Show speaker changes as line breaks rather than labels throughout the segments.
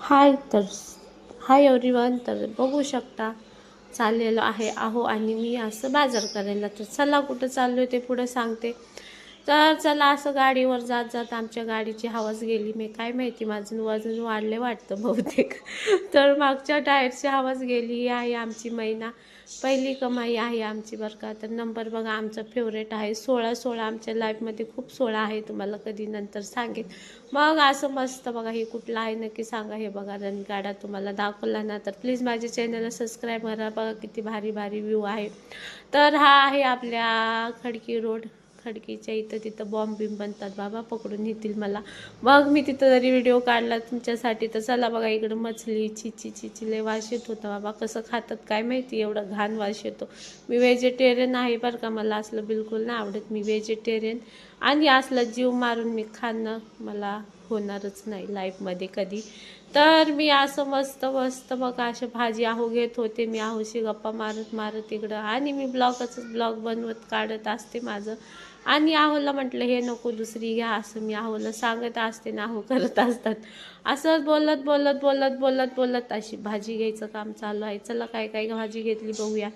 हाय तर hi everyone. तर बघू शकता चाललेलो आहे आणि मी असं बाजार करायला. तर चला कुठं चाललो ते पुढं सांगते. तर चला असं गाडीवर जात जात आमच्या गाडीची हवाच गेली. मी काय माहिती माझं वजन वाढले वाटतं बहुतेक. तर मागच्या टायरची हवाच गेली. ही आहे आमची महिना, पहिली कमाई आहे आमची बरं का. तर नंबर बघा आमचा फेवरेट आहे 16 आमच्या लाईफमध्ये खूप 16 आहे, तुम्हाला कधी नंतर सांगेन. मग असं मस्त बघा हे कुठलं आहे नक्की सांगा. हे बघा रणगाडा तुम्हाला दाखवला ना, तर प्लीज माझ्या चॅनलला सबस्क्राईब करा. बघा किती भारी भारी व्ह्यू आहे. तर हा आहे आपल्या खडकी रोड. खडकीच्या इथं तिथं बॉम्ब बिम बनतात बाबा, पकडून येतील मला. मग मी तिथं जरी व्हिडिओ काढला तुमच्यासाठी. तर चला बघा इकडं मछली चिची चिची लय वास येत होता बाबा. कसं खातात काय माहिती, एवढं घाण वास येतो. मी व्हेजिटेरियन आहे बरं का, मला असलं बिलकुल नाही आवडत. मी व्हेजिटेरियन आणि असलं जीव मारून मी खाणं मला होणारच नाही लाईफमध्ये कधी. तर मी असं मस्त मस्त बघा अशा भाजी घेत होते मी. आहोशी गप्पा मारत मारत इकडं, आणि मी ब्लॉग बनवत काढत असते माझं. आणि आहोला म्हटलं हे नको दुसरी घ्या, असं मी आहोला सांगत असते ना, करत असतात. असं बोलत बोलत बोलत बोलत बोलत अशी भाजी घ्यायचं काम चालू आहे. चला काय काय भाजी घेतली बघूया.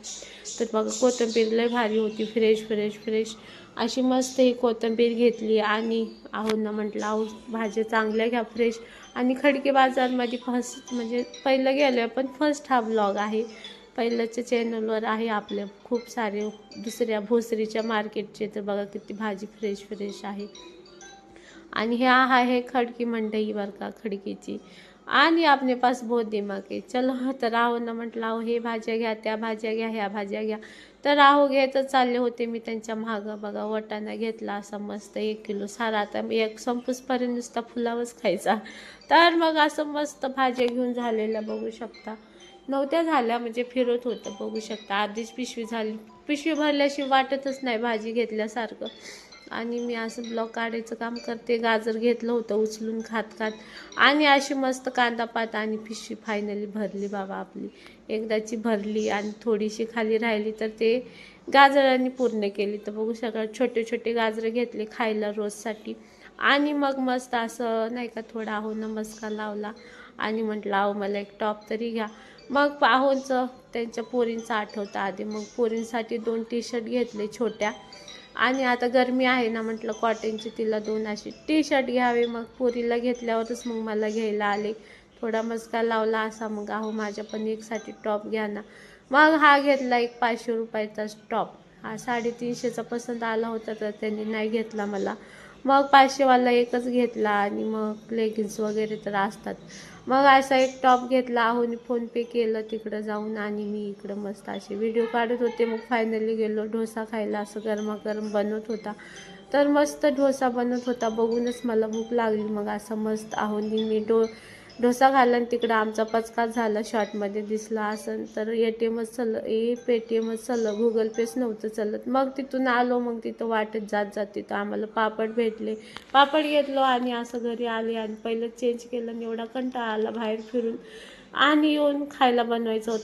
तर बघा कोथिंबीर लय भारी होती, फ्रेश फ्रेश फ्रेश अशी मस्त ही कोथिंबीर घेतली. आणि आहोंना म्हटलं आहो भाज्या चांगल्या घ्या फ्रेश. आणि खडकी बाजारमध्ये फर्स्ट म्हणजे पहिलं गेलो पण फर्स्ट हा ब्लॉग आहे. पहिल्याच्या चॅनलवर आहे आपले खूप सारे दुसऱ्या भोसरीच्या मार्केटचे. तर बघा किती भाजी फ्रेश फ्रेश आहे. आणि ह्या आहे खडकी मंडई बरं का, खडकीची. आणि आपले पास बहुत दिमाग आहे. चलो तर ना म्हटलं आहो हे भाज्या घ्या, त्या भाज्या घ्या, ह्या भाज्या घ्या. तर घेतच चालले होते मी त्यांच्या मागं. बघा वाटाणा घेतला असा मस्त 1 किलो सारा. आता एक संपूसपर्यंत नुसता फुलावच खायचा. तर मग असं मस्त भाज्या घेऊन झालेल्या बघू शकता. नव्हत्या झाल्या म्हणजे फिरत होतं बघू शकता. अर्धीच पिशवी झाली. पिशवी भरल्याशिवाय वाटतच नाही भाजी घेतल्यासारखं. आणि मी असं ब्लॉग काढायचं काम करते. गाजर घेतलं होतं उचलून खात खात. आणि अशी मस्त कांदा पात आणि पिशवी फायनली भरली बाबा आपली. एकदाची भरली आणि थोडीशी खाली राहिली तर ते गाजरांनी पूर्ण केली. तर बघू शकता छोटे छोटे गाजरं घेतले खायला रोजसाठी. आणि मग मस्त असं नाही का थोडा नमस्कार लावला. आणि म्हटलं आहो मला एक टॉप तरी घ्या. मग आहोंचं त्यांच्या पोरींचं आठवतं आधी. मग पोरींसाठी 2 टी-शर्ट घेतले छोट्या. आणि आता गरमी आहे ना म्हटलं कॉटनची तिला 2 अशी टी-शर्ट घ्यावे. मग पोरीला घेतल्यावरच मग मला घ्यायला आले. थोडा मस्का लावला असा. मग माझ्या पण एकसाठी टॉप घ्या ना. मग हा घेतला एक 500 रुपयाचा टॉप. हा 350चा पसंत आला होता तर त्यांनी नाही घेतला मला. मग 500वाला एकच घेतला. आणि मग लेगिन्स वगैरे तर असतात. मग असा एक टॉप घेतला. आहोनी फोनपे केलं तिकडं जाऊन. आणि मी इकडं मस्त असे व्हिडिओ काढत होते. मग फायनली गेलो डोसा खायला. असं गरमागरम बनवत होता. तर मस्त डोसा बनवत होता बघूनच मला भूक लागली. मग असं मस्त आहोनी मी डोसा खाल्ला. आणि तिकडं आमचा पचकाच झाला. शॉर्टमध्ये दिसला असं तर ATMच पेटीएमच चाललं, गुगल पेच नव्हतं चालत. मग तिथून आलो. मग तिथं वाटत जात जात तिथं आम्हाला पापड भेटले. पापड घेतलो आणि असं घरी आले. आणि पहिलं चेंज केलं आणि एवढा कंटाळा आला बाहेर फिरून. आणि येऊन खायला बनवायचं होतं.